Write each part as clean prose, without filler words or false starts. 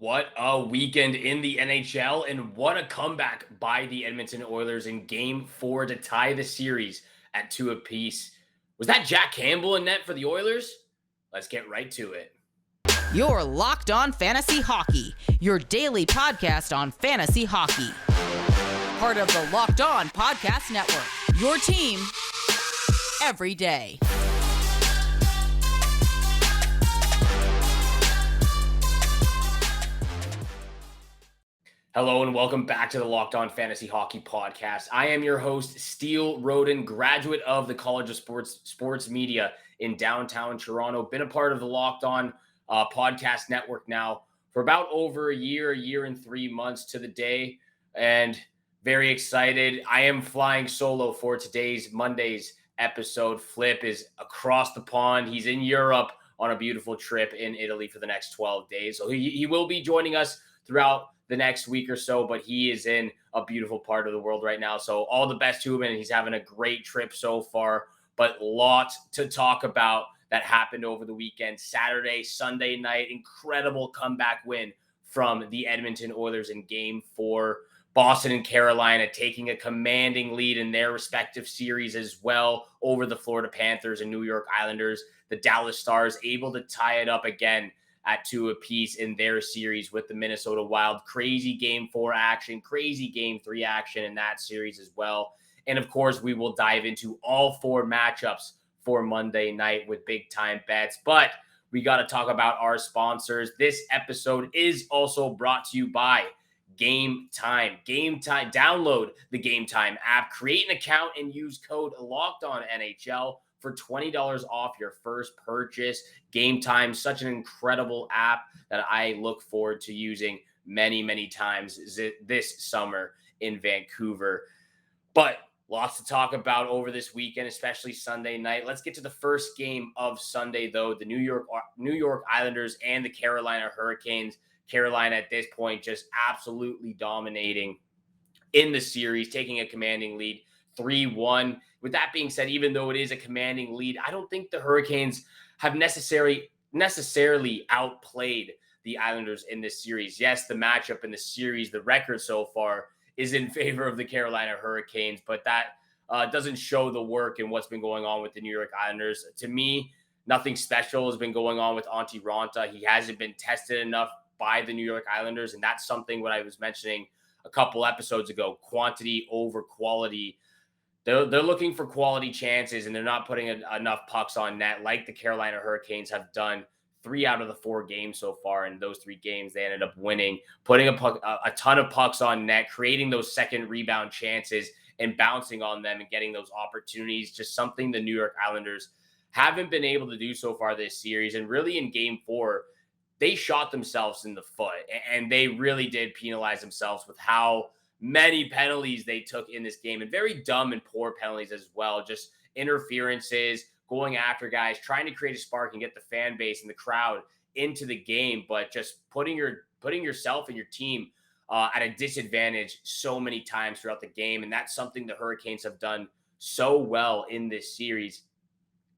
What a weekend in the NHL, and what a comeback by the Edmonton Oilers in Game 4 to tie the series at 2 apiece. Was that Jack Campbell in net for the Oilers? Let's get right to it. You're Locked On Fantasy Hockey, your daily podcast on fantasy hockey. Part of the Locked On Podcast Network, your team every day. Hello and welcome back to the Locked On Fantasy Hockey Podcast. I am your host, Steele Roden, graduate of the College of Sports Media in downtown Toronto. Been a part of the Locked On Podcast Network now for about over a year and 3 months to the day, and very excited. I am flying solo for Monday's episode. Flip is across the pond. He's in Europe on a beautiful trip in Italy for the next 12 days. So he will be joining us throughout the next week or so, but he is in a beautiful part of the world right now. So all the best to him, and he's having a great trip so far, but lots to talk about that happened over the weekend. Saturday, Sunday night, incredible comeback win from the Edmonton Oilers in Game 4. Boston and Carolina taking a commanding lead in their respective series as well over the Florida Panthers and New York Islanders. The Dallas Stars able to tie it up again at 2 apiece in their series with the Minnesota Wild. Crazy Game 4 action, crazy Game 3 action in that series as well. And of course, we will dive into all 4 matchups for Monday night with big time bets. But we got to talk about our sponsors. This episode is also brought to you by Game Time. Game Time. Download the Game Time app, create an account, and use code LOCKEDONNHL for $20 off your first purchase. Game Time, such an incredible app that I look forward to using many times this summer in Vancouver. But lots to talk about over this weekend, especially Sunday night. Let's get to the first game of Sunday, though. The New York Islanders and the Carolina Hurricanes. Carolina at this point just absolutely dominating in the series, taking a commanding lead 3-1. With that being said, even though it is a commanding lead, I don't think the Hurricanes have necessarily outplayed the Islanders in this series. Yes, the matchup in the series, the record so far is in favor of the Carolina Hurricanes, but that doesn't show the work and what's been going on with the New York Islanders. To me, nothing special has been going on with Antti Raanta. He hasn't been tested enough by the New York Islanders, and that's something what I was mentioning a couple episodes ago, quantity over quality. They're looking for quality chances, and they're not putting enough pucks on net like the Carolina Hurricanes have done 3 out of the 4 games so far. In those 3 games, they ended up winning, putting a ton of pucks on net, creating those second rebound chances and bouncing on them and getting those opportunities. Just something the New York Islanders haven't been able to do so far this series. And really in Game 4, they shot themselves in the foot, and they really did penalize themselves with how many penalties they took in this game, and very dumb and poor penalties as well. Just interferences, going after guys, trying to create a spark and get the fan base and the crowd into the game, but just putting yourself and your team at a disadvantage so many times throughout the game. And that's something the Hurricanes have done so well in this series,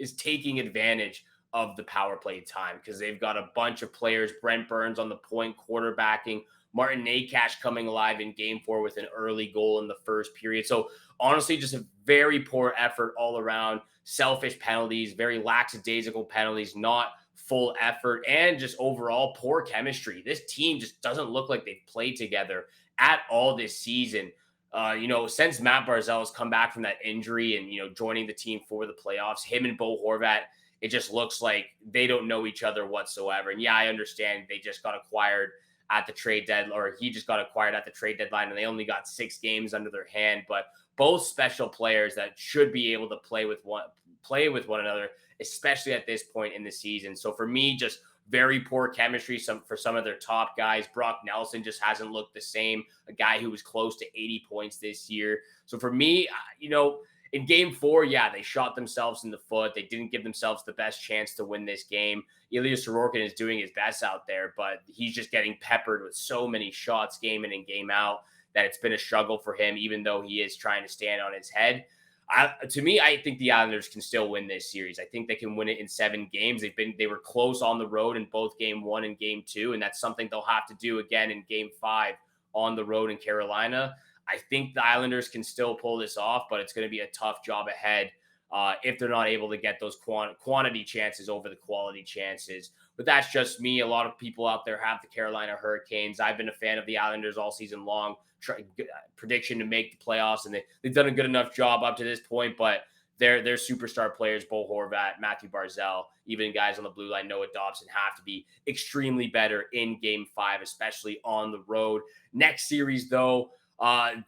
is taking advantage of the power play time, because they've got a bunch of players. Brent Burns on the point quarterbacking, Martin Necas coming alive in Game 4 with an early goal in the first period. So honestly, just a very poor effort all around. Selfish penalties, very lackadaisical penalties, not full effort, and just overall poor chemistry. This team just doesn't look like they've played together at all this season. Since Matt Barzal has come back from that injury and, joining the team for the playoffs, him and Bo Horvat, it just looks like they don't know each other whatsoever. And yeah, I understand they just got acquired at the trade deadline, or he just got acquired at the trade deadline, and they only got 6 games under their hand. But both special players that should be able to play with one another, especially at this point in the season. So for me, just very poor chemistry for some of their top guys. Brock Nelson just hasn't looked the same, a guy who was close to 80 points this year. So for me, in Game 4, yeah, they shot themselves in the foot. They didn't give themselves the best chance to win this game. Ilya Sorokin is doing his best out there, but he's just getting peppered with so many shots game in and game out that it's been a struggle for him, even though he is trying to stand on his head. To me, I think the Islanders can still win this series. I think they can win it in 7 games. They were close on the road in both game 1 and game 2, and that's something they'll have to do again in game 5 on the road in Carolina. I think the Islanders can still pull this off, but it's going to be a tough job ahead if they're not able to get those quantity chances over the quality chances. But that's just me. A lot of people out there have the Carolina Hurricanes. I've been a fan of the Islanders all season long. Prediction to make the playoffs, and they've done a good enough job up to this point, but their superstar players, Bo Horvat, Matthew Barzal, even guys on the blue line, Noah Dobson, have to be extremely better in game 5, especially on the road. Next series, though,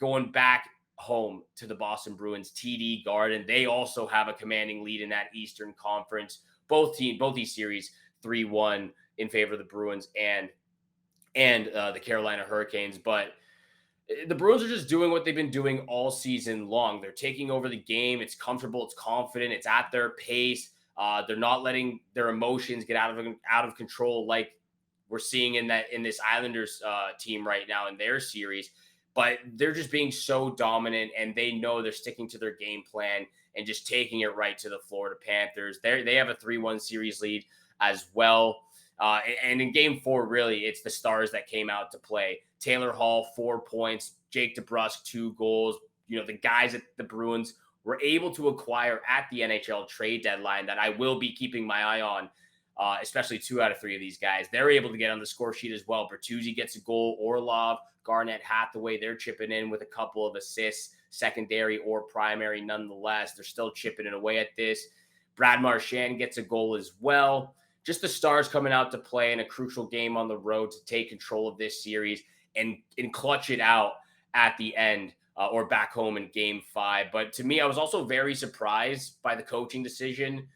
going back home to the Boston Bruins, TD Garden, they also have a commanding lead in that Eastern Conference. Both these series 3-1 in favor of the Bruins and the Carolina Hurricanes, but the Bruins are just doing what they've been doing all season long. They're taking over the game. It's comfortable. It's confident. It's at their pace. They're not letting their emotions get out of control like we're seeing in this Islanders team right now in their series. But they're just being so dominant, and they know they're sticking to their game plan and just taking it right to the Florida Panthers. They have a 3-1 series lead as well. And in game 4, really, it's the stars that came out to play. Taylor Hall, 4 points. Jake DeBrusk, 2 goals. The guys at the Bruins were able to acquire at the NHL trade deadline that I will be keeping my eye on, especially 2 out of 3 of these guys. They're able to get on the score sheet as well. Bertuzzi gets a goal. Orlov, Garnett, Hathaway, they're chipping in with a couple of assists, secondary or primary nonetheless. They're still chipping it away at this. Brad Marchand gets a goal as well. Just the stars coming out to play in a crucial game on the road to take control of this series and clutch it out at the end or back home in game 5. But to me, I was also very surprised by the coaching decision.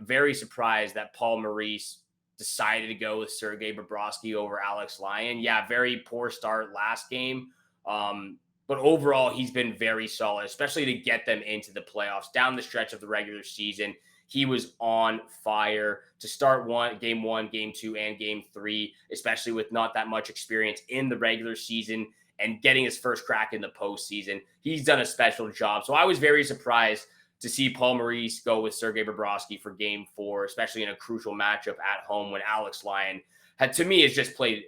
Very surprised that Paul Maurice decided to go with Sergei Bobrovsky over Alex Lyon. Yeah, very poor start last game. But overall, he's been very solid, especially to get them into the playoffs down the stretch of the regular season. He was on fire to start game 1, game 2, and game 3, especially with not that much experience in the regular season and getting his first crack in the postseason. He's done a special job. So I was very surprised to see Paul Maurice go with Sergei Bobrovsky for game 4, especially in a crucial matchup at home when Alex Lyon has just played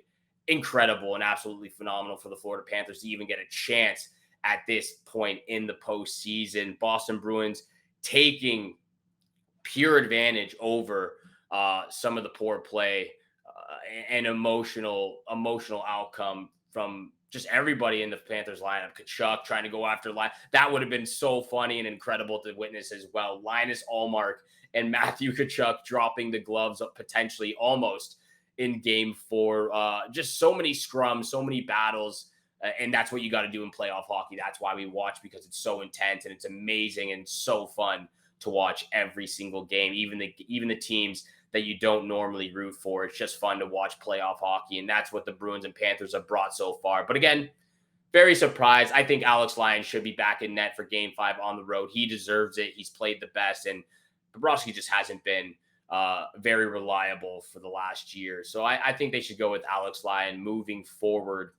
incredible and absolutely phenomenal for the Florida Panthers to even get a chance at this point in the postseason. Boston Bruins taking pure advantage over some of the poor play and emotional outcome from just everybody in the Panthers lineup. Kachuk trying to go after line. That would have been so funny and incredible to witness as well. Linus Ullmark and Matthew Kachuk dropping the gloves up potentially almost in game 4. Just so many scrums, so many battles. And that's what you got to do in playoff hockey. That's why we watch, because it's so intense and it's amazing and so fun to watch every single game, even the teams that you don't normally root for. It's just fun to watch playoff hockey, and that's what the Bruins and Panthers have brought so far. But again, very surprised. I think Alex Lyon should be back in net for game 5 on the road. He deserves it. He's played the best, and Bobrovsky just hasn't been very reliable for the last year. So I think they should go with Alex Lyon moving forward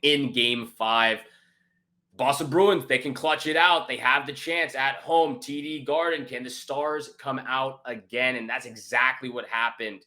in game 5. Boston Bruins, they can clutch it out. They have the chance at home. TD Garden. Can the Stars come out again? And that's exactly what happened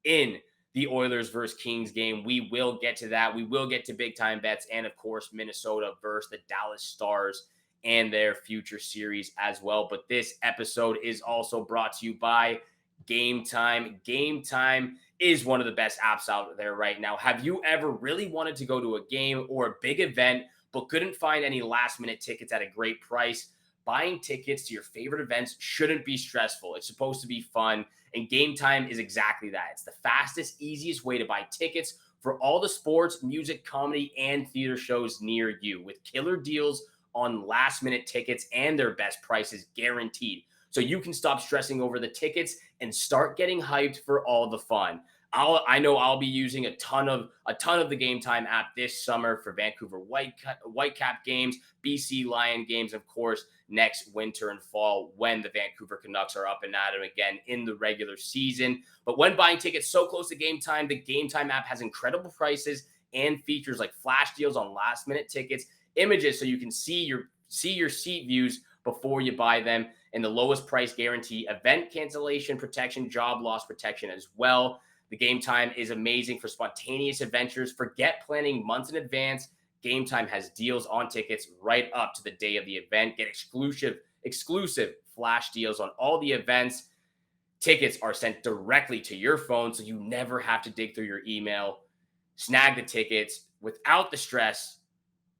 in the Oilers versus Kings game. We will get to that. We will get to big time bets. And of course, Minnesota versus the Dallas Stars and their future series as well. But this episode is also brought to you by Game Time. Game Time is one of the best apps out there right now. Have you ever really wanted to go to a game or a big event but couldn't find any last-minute tickets at a great price? Buying tickets to your favorite events shouldn't be stressful. It's supposed to be fun, and Game Time is exactly that. It's the fastest, easiest way to buy tickets for all the sports, music, comedy, and theater shows near you, with killer deals on last-minute tickets and their best prices guaranteed. So you can stop stressing over the tickets and start getting hyped for all the fun. I know I'll be using a ton of the Game Time app this summer for Vancouver Whitecap games, BC Lion games, of course, next winter and fall when the Vancouver Canucks are up and at 'em again in the regular season. But when buying tickets so close to Game Time, the Game Time app has incredible prices and features like flash deals on last-minute tickets, images so you can see your seat views before you buy them. And the lowest price guarantee, event cancellation protection, job loss protection as well. The Game Time is amazing for spontaneous adventures. Forget planning months in advance. Game Time has deals on tickets right up to the day of the event. Get exclusive flash deals on all the events. Tickets are sent directly to your phone, so you never have to dig through your email. Snag the tickets without the stress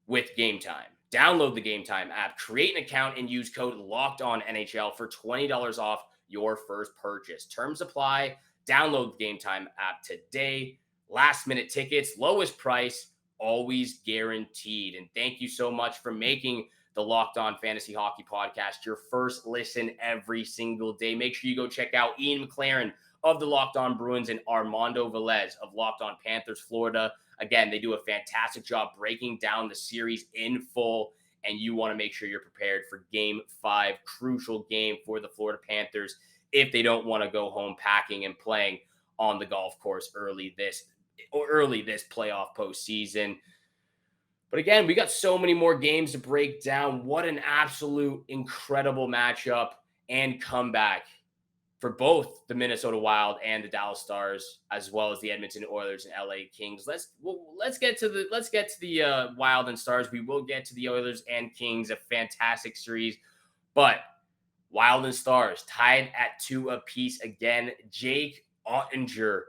with Game Time. Download the Game Time app, create an account, and use code LOCKEDONNHL for $20 off your first purchase. Terms apply. Download the Game Time app today. Last minute tickets, lowest price, always guaranteed. And thank you so much for making the Locked On Fantasy Hockey Podcast your first listen every single day. Make sure you go check out Ian McLaren of the Locked On Bruins and Armando Velez of Locked On Panthers Florida. Again, they do a fantastic job breaking down the series in full, and you want to make sure you're prepared for Game 5, crucial game for the Florida Panthers if they don't want to go home packing and playing on the golf course early this playoff postseason. But again, we got so many more games to break down. What an absolute incredible matchup and comeback for both the Minnesota Wild and the Dallas Stars, as well as the Edmonton Oilers and LA Kings. Let's get to the Wild and Stars. We will get to the Oilers and Kings, a fantastic series. But Wild and Stars tied at 2 apiece again. Jake Oettinger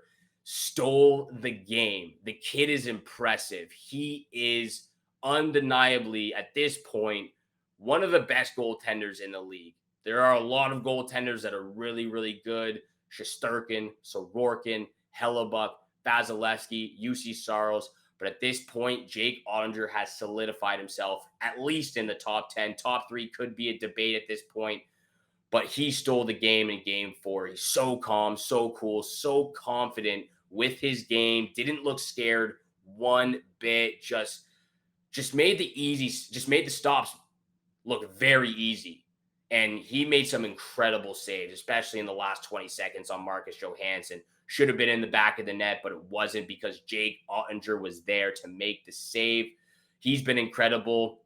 stole the game. The kid is impressive. He is undeniably, at this point, one of the best goaltenders in the league. There are a lot of goaltenders that are really, really good. Shesterkin, Sorokin, Hellebuck, Vasilevsky, UC Saros. But at this point, Jake Oettinger has solidified himself at least in the top 10. Top 3 could be a debate at this point. But he stole the game in Game 4. He's so calm, so cool, so confident with his game. Didn't look scared one bit. Just made the stops look very easy. And he made some incredible saves, especially in the last 20 seconds on Marcus Johansson. Should have been in the back of the net, but it wasn't because Jake Oettinger was there to make the save. He's been incredible.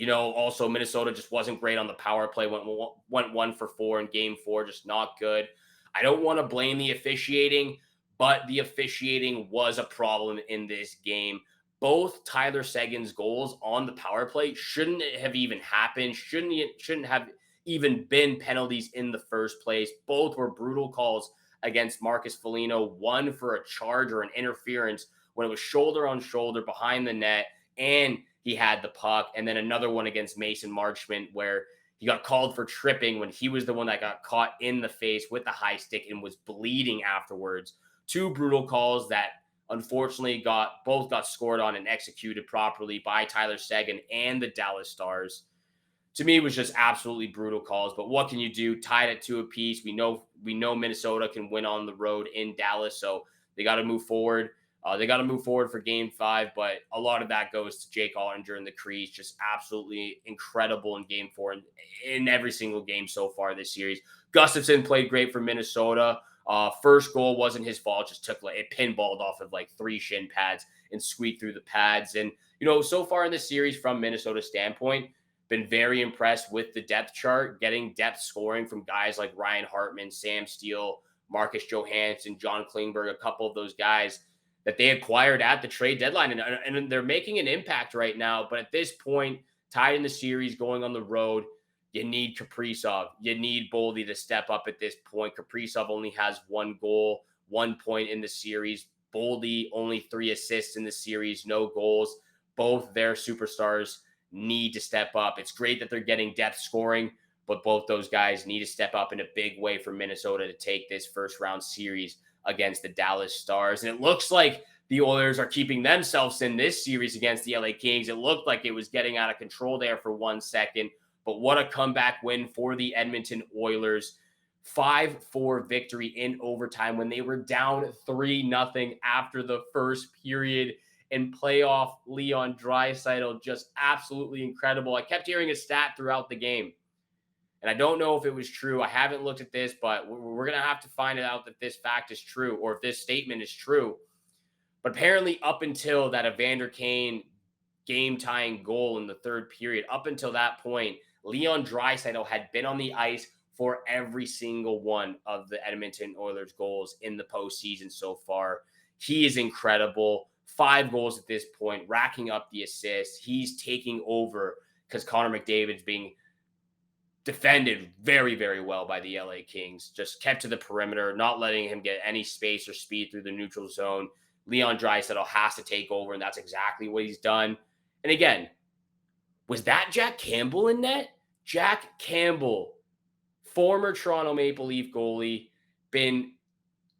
Also Minnesota just wasn't great on the power play. Went 1 for 4 in Game 4, just not good. I don't want to blame the officiating, but the officiating was a problem in this game. Both Tyler Seguin's goals on the power play shouldn't have even happened. Shouldn't have even been penalties in the first place. Both were brutal calls against Marcus Foligno. One for a charge or an interference when it was shoulder on shoulder behind the net, and he had the puck. And then another one against Mason Marchment where he got called for tripping when he was the one that got caught in the face with the high stick and was bleeding afterwards. 2 brutal calls that unfortunately both got scored on and executed properly by Tyler Seguin and the Dallas Stars. To me, it was just absolutely brutal calls. But what can you do? Tied at 2 apiece. We know Minnesota can win on the road in Dallas, so they got to move forward. They got to move forward for Game 5, but a lot of that goes to Jake Oettinger in the crease. Just absolutely incredible in Game 4 and in every single game so far this series. Gustafsson played great for Minnesota. First goal wasn't his fault. Just it pinballed off of 3 shin pads and squeaked through the pads. And, so far in this series from Minnesota's standpoint, been very impressed with the depth chart, getting depth scoring from guys like Ryan Hartman, Sam Steele, Marcus Johansson, John Klingberg, a couple of those guys that they acquired at the trade deadline. And they're making an impact right now. But at this point, tied in the series, going on the road, you need Kaprizov. You need Boldy to step up at this point. Kaprizov only has 1 goal, 1 point in the series. Boldy only 3 assists in the series, no goals. Both their superstars need to step up. It's great that they're getting depth scoring, but both those guys need to step up in a big way for Minnesota to take this first round series against the Dallas Stars. And it looks like the Oilers are keeping themselves in this series against the LA Kings. It looked like it was getting out of control there for 1 second, but what a comeback win for the Edmonton Oilers. 5-4 victory in overtime when they were down 3-0 after the first period. And playoff Leon Draisaitl, just absolutely incredible. I kept hearing a stat throughout the game, and I don't know if it was true. I haven't looked at this, but we're going to have to find out if this fact is true or if this statement is true. But apparently up until that Evander Kane game-tying goal in the third period, up until that point, Leon Draisaitl had been on the ice for every single one of the Edmonton Oilers goals in the postseason so far. He is incredible. 5 goals at this point, racking up the assists. He's taking over because Connor McDavid's being defended very, very well by the LA Kings. Just kept to the perimeter, not letting him get any space or speed through the neutral zone. Leon Draisaitl has to take over, and that's exactly what he's done. And again, was that Jack Campbell in net? Jack Campbell, former Toronto Maple Leaf goalie, been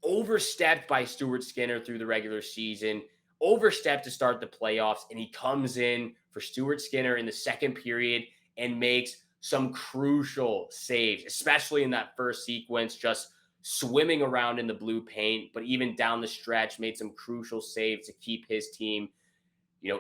overstepped by Stuart Skinner through the regular season, overstepped to start the playoffs, and he comes in for Stuart Skinner in the second period and makes some crucial saves, especially in that first sequence, just swimming around in the blue paint, but even down the stretch, made some crucial saves to keep his team,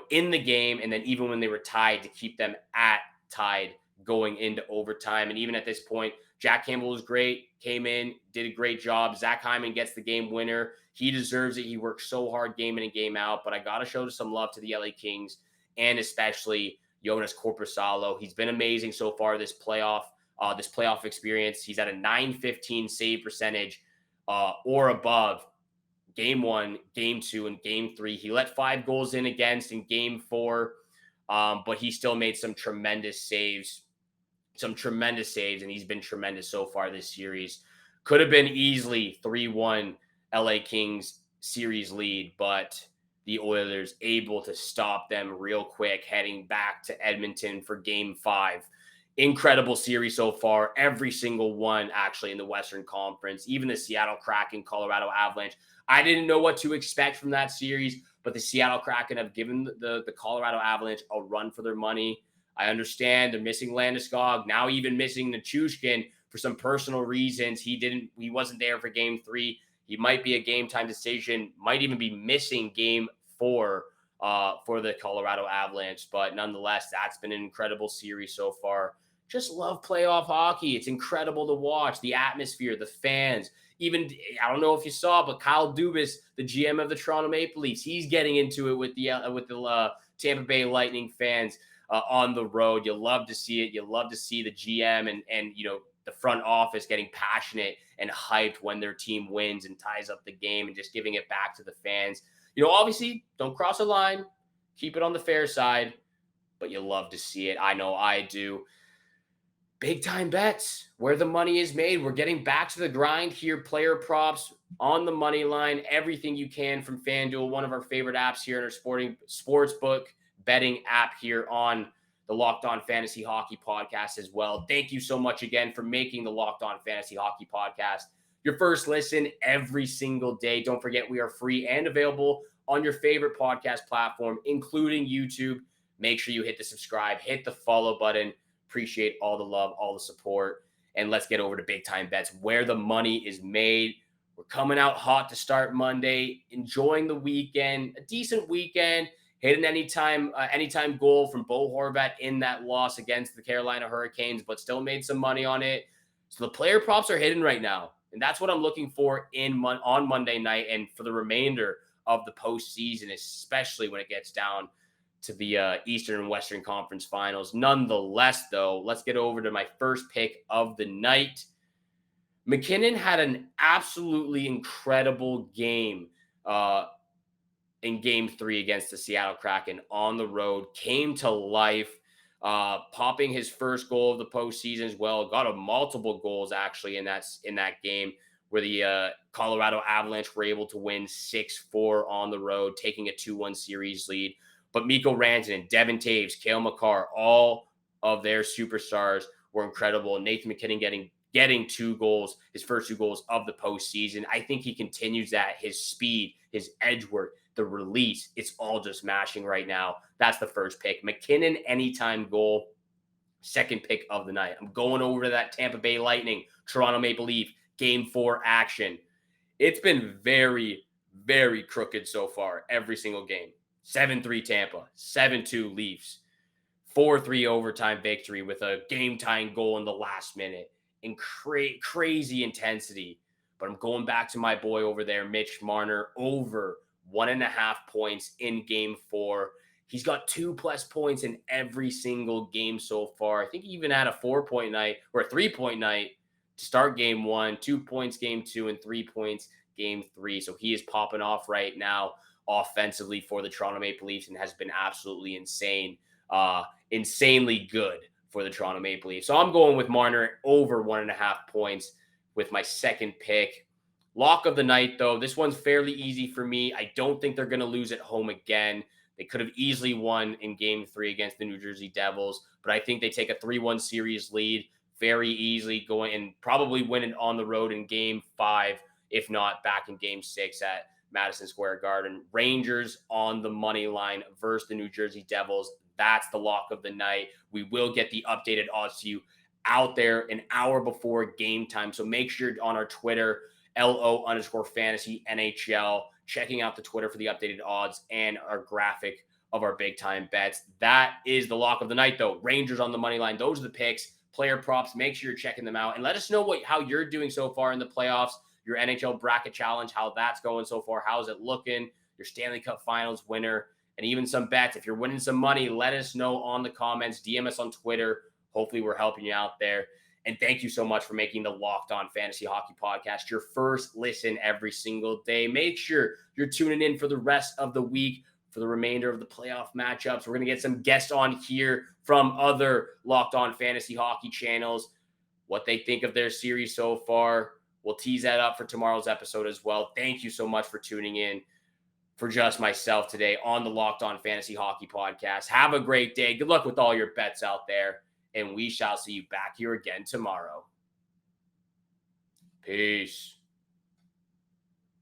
in the game. And then even when they were tied, to keep them at tied going into overtime. And even at this point, Jack Campbell was great, came in, did a great job. Zach Hyman gets the game winner. He deserves it. He worked so hard game in and game out, but I got to show some love to the LA Kings and especially Jonas Korpisalo. He's been amazing so far this playoff experience. He's at a .915 save percentage or above game 1, game 2, and game 3. He let 5 goals in against in game 4, but he still made some tremendous saves, and he's been tremendous so far this series. Could have been easily 3-1 LA Kings series lead, but the Oilers able to stop them real quick, heading back to Edmonton for game 5. Incredible series so far. Every single one actually in the Western Conference, even the Seattle Kraken, Colorado Avalanche. I didn't know what to expect from that series, but the Seattle Kraken have given the Colorado Avalanche a run for their money. I understand they're missing Landeskog, now even missing Nichushkin for some personal reasons. He wasn't there for game 3. He might be a game time decision, might even be missing game 4 for the Colorado Avalanche. But nonetheless, that's been an incredible series so far. Just love playoff hockey. It's incredible to watch. The atmosphere, the fans. Even, I don't know if you saw, but Kyle Dubas, the GM of the Toronto Maple Leafs, he's getting into it with the Tampa Bay Lightning fans on the road. You love to see it. You love to see the GM and the front office getting passionate and hyped when their team wins and ties up the game and just giving it back to the fans. Obviously, don't cross a line. Keep it on the fair side, but you love to see it. I know I do. Big time bets, where the money is made. We're getting back to the grind here. Player props on the money line, everything you can from FanDuel, one of our favorite apps here in our sportsbook betting app here on the Locked On Fantasy Hockey Podcast as well. Thank you so much again for making the Locked On Fantasy Hockey Podcast your first listen every single day. Don't forget, we are free and available on your favorite podcast platform, including YouTube. Make sure you hit the subscribe, hit the follow button. Appreciate all the love, all the support. And let's get over to big time bets, where the money is made. We're coming out hot to start Monday, enjoying the weekend, a decent weekend. Hit an anytime goal from Bo Horvat in that loss against the Carolina Hurricanes, but still made some money on it. So the player props are hidden right now. And that's what I'm looking for on Monday night and for the remainder of the postseason, especially when it gets down to the Eastern and Western Conference Finals. Nonetheless, though, let's get over to my first pick of the night. McKinnon had an absolutely incredible game in game 3 against the Seattle Kraken on the road. Came to life, popping his first goal of the postseason as well. Got multiple goals actually in that game, where the Colorado Avalanche were able to win 6-4 on the road, taking a 2-1 series lead. But Mikko Rantanen, Devin Taves, Cale Makar, all of their superstars were incredible. Nathan McKinnon getting 2 goals, his first 2 goals of the postseason. I think he continues that. His speed, his edge work, the release, it's all just mashing right now. That's the first pick. McKinnon, anytime goal. Second pick of the night. I'm going over to that Tampa Bay Lightning, Toronto Maple Leaf, game 4 action. It's been very, very crooked so far, every single game. 7-3 Tampa, 7-2 Leafs, 4-3 overtime victory with a game-tying goal in the last minute, and crazy intensity. But I'm going back to my boy over there, Mitch Marner, over 1.5 points in game 4. He's got 2+ points in every single game so far. I think he even had a 4-point night or a 3-point night to start game 1, 2 points game 2, and 3 points game 3. So he is popping off right now offensively for the Toronto Maple Leafs and has been absolutely insane, insanely good for the Toronto Maple Leafs. So I'm going with Marner over 1.5 points with my second pick. Lock of the night, though. This one's fairly easy for me. I don't think they're going to lose at home again. They could have easily won in game 3 against the New Jersey Devils, but I think they take a 3-1 series lead very easily, going and probably win it on the road in game 5, if not back in game 6 at Madison Square Garden. Rangers on the money line versus the New Jersey Devils. That's the lock of the night. We will get the updated odds to you out there an hour before game time. So make sure on our Twitter, LO_fantasy NHL, checking out the Twitter for the updated odds and our graphic of our big time bets. That is the lock of the night, though. Rangers on the money line. Those are the picks. Player props. Make sure you're checking them out and let us know how you're doing so far in the playoffs. Your NHL bracket challenge, how that's going so far. How's it looking? Your Stanley Cup Finals winner, and even some bets. If you're winning some money, let us know on the comments. DM us on Twitter. Hopefully we're helping you out there. And thank you so much for making the Locked On Fantasy Hockey Podcast your first listen every single day. Make sure you're tuning in for the rest of the week, for the remainder of the playoff matchups. We're going to get some guests on here from other Locked On Fantasy Hockey channels, what they think of their series so far. We'll tease that up for tomorrow's episode as well. Thank you so much for tuning in for just myself today on the Locked On Fantasy Hockey Podcast. Have a great day. Good luck with all your bets out there. And we shall see you back here again tomorrow. Peace.